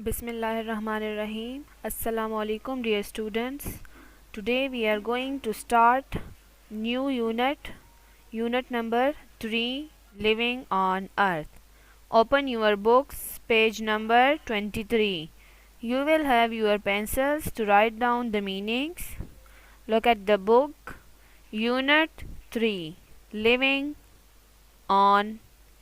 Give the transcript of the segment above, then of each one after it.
Bismillahirrahmanirrahim. Assalamu alaikum dear students. Today we are going to start new unit number 3, Living on Earth. Open your books, page number 23. You will have your pencils to write down the meanings. Look at the book. Unit 3, Living on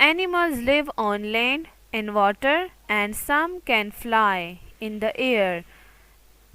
Animals live on land and water and some can fly in the air.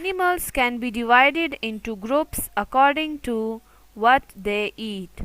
Animals can be divided into groups according to what they eat.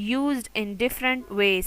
used in different ways.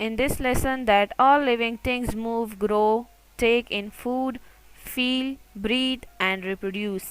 in this lesson that all living things move, grow, take in food, feel, breathe and reproduce.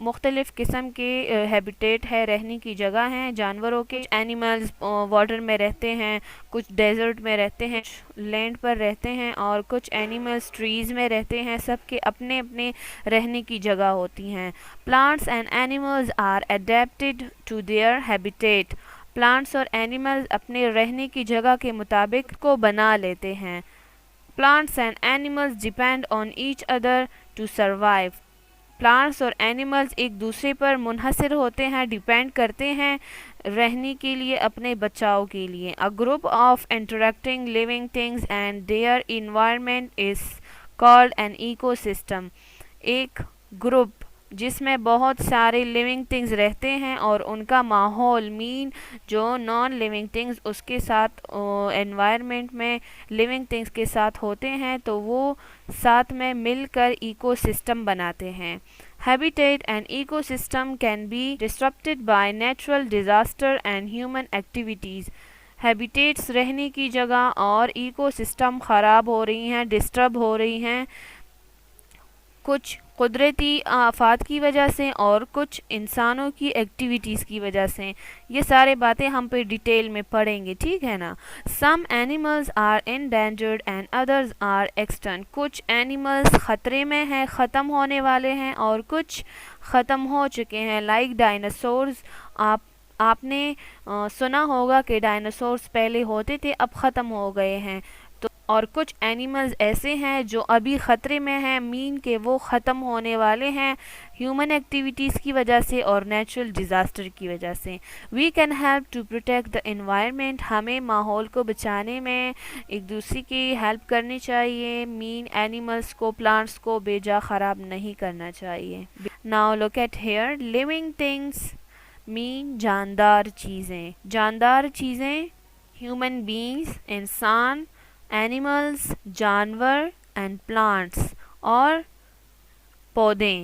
مختلف قسم کے habitat ہے، رہنے کی جگہ ہیں جانوروں کے. اینیملز واٹر میں رہتے ہیں، کچھ ڈیزرٹ میں رہتے ہیں، لینڈ پر رہتے ہیں، اور کچھ اینیملز ٹریز میں رہتے ہیں. سب کے اپنے اپنے رہنے کی جگہ ہوتی ہیں. Plants and animals are adapted to their habitat. Plants اور اینیملز اپنے رہنے کی جگہ کے مطابق کو بنا لیتے ہیں. Plants and animals depend on each other to survive. Plants اور اینیملز ایک دوسرے پر منحصر ہوتے ہیں، ڈیپینڈ کرتے ہیں رہنے کے لیے، اپنے بچاؤ کے لیے. A group of interacting living things and their environment is called an ecosystem. ایک گروپ جس میں بہت سارے لیونگ تھنگز رہتے ہیں اور ان کا ماحول جو نان لیونگ تھنگز اس کے ساتھ انوائرمنٹ میں لیونگ تھنگز کے ساتھ ہوتے ہیں، تو وہ ساتھ میں مل کر ایکو سسٹم بناتے ہیں. Habitat and ecosystem can be disrupted by natural disaster and human activities. Habitats رہنے کی جگہ اور ایکو سسٹم خراب ہو رہی ہیں، ڈسٹرب ہو رہی ہیں، کچھ قدرتی آفات کی وجہ سے اور کچھ انسانوں کی ایکٹیویٹیز کی وجہ سے. یہ سارے باتیں ہم پہ ڈیٹیل میں پڑھیں گے، ٹھیک ہے نا. Some animals are endangered and others are extinct. کچھ اینیملز خطرے میں ہیں، ختم ہونے والے ہیں، اور کچھ ختم ہو چکے ہیں. Like dinosaurs. آپ نے سنا ہوگا کہ ڈائناسورز پہلے ہوتے تھے، اب ختم ہو گئے ہیں. اور کچھ اینیملز ایسے ہیں جو ابھی خطرے میں ہیں، کہ وہ ختم ہونے والے ہیں ہیومن ایکٹیویٹیز کی وجہ سے اور نیچرل ڈیزاسٹر کی وجہ سے. We can help to protect the environment. ہمیں ماحول کو بچانے میں ایک دوسرے کی ہیلپ کرنی چاہیے. اینیملز کو، پلانٹس کو بے جا خراب نہیں کرنا چاہیے. Now look at here. Living things جاندار چیزیں. جاندار چیزیں ہیومن بینگز، انسان، اینیملز جانور، اینڈ پلانٹس اور پودے.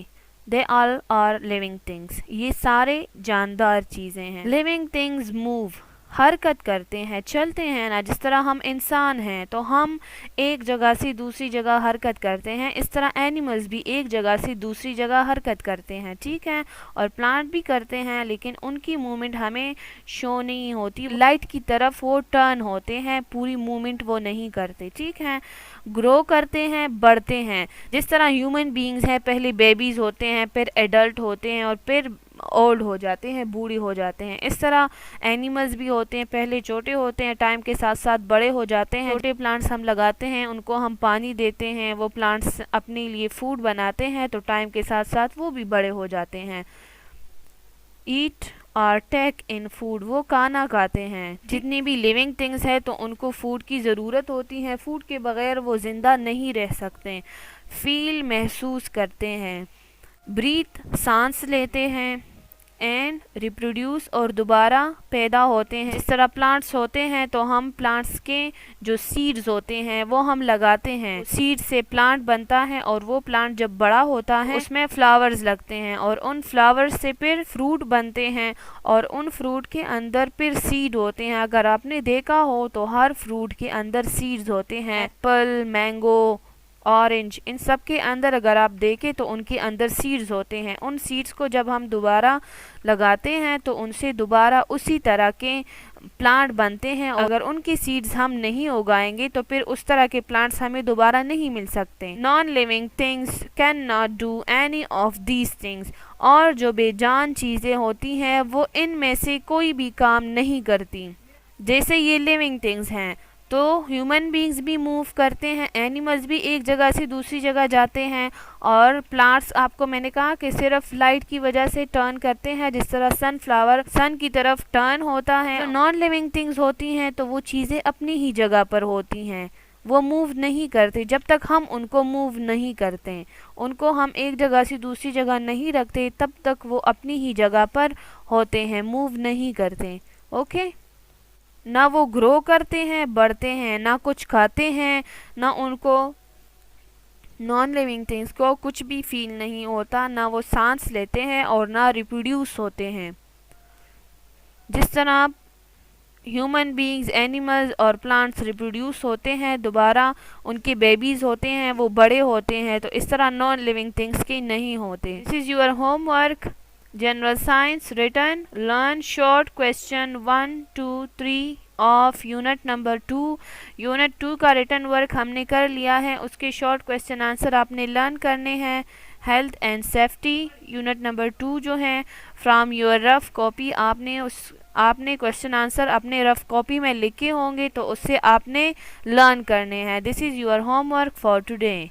They all are living things. یہ سارے جاندار چیزیں ہیں. لیونگ تھنگس موو، حرکت کرتے ہیں، چلتے ہیں نا. جس طرح ہم انسان ہیں تو ہم ایک جگہ سے دوسری جگہ حرکت کرتے ہیں، اس طرح اینیملز بھی ایک جگہ سے دوسری جگہ حرکت کرتے ہیں، ٹھیک ہے. اور پلانٹ بھی کرتے ہیں، لیکن ان کی موومنٹ ہمیں شو نہیں ہوتی. لائٹ کی طرف وہ ٹرن ہوتے ہیں، پوری موومنٹ وہ نہیں کرتے، ٹھیک ہے. گرو کرتے ہیں، بڑھتے ہیں. جس طرح ہیومن بینگز ہیں، پہلے بیبیز ہوتے ہیں، پھر ایڈلٹ ہوتے ہیں، اور پھر اولڈ ہو جاتے ہیں، بوڑھے ہو جاتے ہیں. اس طرح اینیملز بھی ہوتے ہیں، پہلے چھوٹے ہوتے ہیں، ٹائم کے ساتھ ساتھ بڑے ہو جاتے ہیں. چھوٹے پلانٹس ہم لگاتے ہیں، ان کو ہم پانی دیتے ہیں، وہ پلانٹس اپنے لیے فوڈ بناتے ہیں، تو ٹائم کے ساتھ ساتھ وہ بھی بڑے ہو جاتے ہیں. ایٹ اور ٹیک ان فوڈ، وہ کھانا کھاتے ہیں. جتنی بھی لیونگ تھنگس ہے تو ان کو فوڈ کی ضرورت ہوتی ہے، فوڈ کے بغیر وہ زندہ نہیں رہ سکتے. فیل محسوس کرتے ہیں. بریتھ سانس لیتے ہیں. اینڈ ریپروڈیوس اور دوبارہ پیدا ہوتے ہیں. جس طرح پلانٹس ہوتے ہیں تو ہم پلانٹس کے جو سیڈز ہوتے ہیں وہ ہم لگاتے ہیں، سیڈ سے پلانٹ بنتا ہے، اور وہ پلانٹ جب بڑا ہوتا ہے اس میں فلاورز لگتے ہیں، اور ان فلاورز سے پھر فروٹ بنتے ہیں، اور ان فروٹ کے اندر پھر سیڈ ہوتے ہیں. اگر آپ نے دیکھا ہو تو ہر فروٹ کے اندر سیڈز ہوتے ہیں. ایپل، مینگو، اورنج، ان سب کے اندر اگر آپ دیکھیں تو ان کے اندر سیڈز ہوتے ہیں. ان سیڈز کو جب ہم دوبارہ لگاتے ہیں تو ان سے دوبارہ اسی طرح کے پلانٹ بنتے ہیں. اگر ان کی سیڈز ہم نہیں اگائیں گے تو پھر اس طرح کے پلانٹس ہمیں دوبارہ نہیں مل سکتے. Non living things can not do any of these things. اور جو بے جان چیزیں ہوتی ہیں وہ ان میں سے کوئی بھی کام نہیں کرتی. جیسے یہ لیونگ تھنگس ہیں تو ہیومن بینگز بھی موو کرتے ہیں، اینیملز بھی ایک جگہ سے دوسری جگہ جاتے ہیں، اور پلانٹس آپ کو میں نے کہا کہ صرف لائٹ کی وجہ سے ٹرن کرتے ہیں. جس طرح سن فلاور سن کی طرف ٹرن ہوتا ہے. نان لیونگ تھنگز ہوتی ہیں تو وہ چیزیں اپنی ہی جگہ پر ہوتی ہیں، وہ موو نہیں کرتے. جب تک ہم ان کو موو نہیں کرتے، ان کو ہم ایک جگہ سے دوسری جگہ نہیں رکھتے، تب تک وہ اپنی ہی جگہ پر ہوتے ہیں، موو نہیں کرتے. اوکے. نہ وہ گرو کرتے ہیں، بڑھتے ہیں، نہ کچھ کھاتے ہیں، نہ ان کو نان لیونگ تھنگس کو کچھ بھی فیل نہیں ہوتا، نہ وہ سانس لیتے ہیں اور نہ ریپروڈیوس ہوتے ہیں. جس طرح ہیومن بینگز، اینیملز اور پلانٹس ریپروڈیوس ہوتے ہیں، دوبارہ ان کے بیبیز ہوتے ہیں، وہ بڑے ہوتے ہیں، تو اس طرح نان لیونگ تھنگس کے نہیں ہوتے. This is your homework. General science written learn short question 1 2 3 of unit number 2. Unit 2 کا ریٹن ورک ہم نے کر لیا ہے، اس کے شارٹ کویسچن آنسر آپ نے لرن کرنے ہیں. Health and safety unit number 2 جو ہیں فرام یور رف کاپی، آپ نے کویسچن آنسر اپنے رف کاپی میں لکھے ہوں گے، تو اس سے آپ نے لرن کرنے ہیں. This is your homework for today.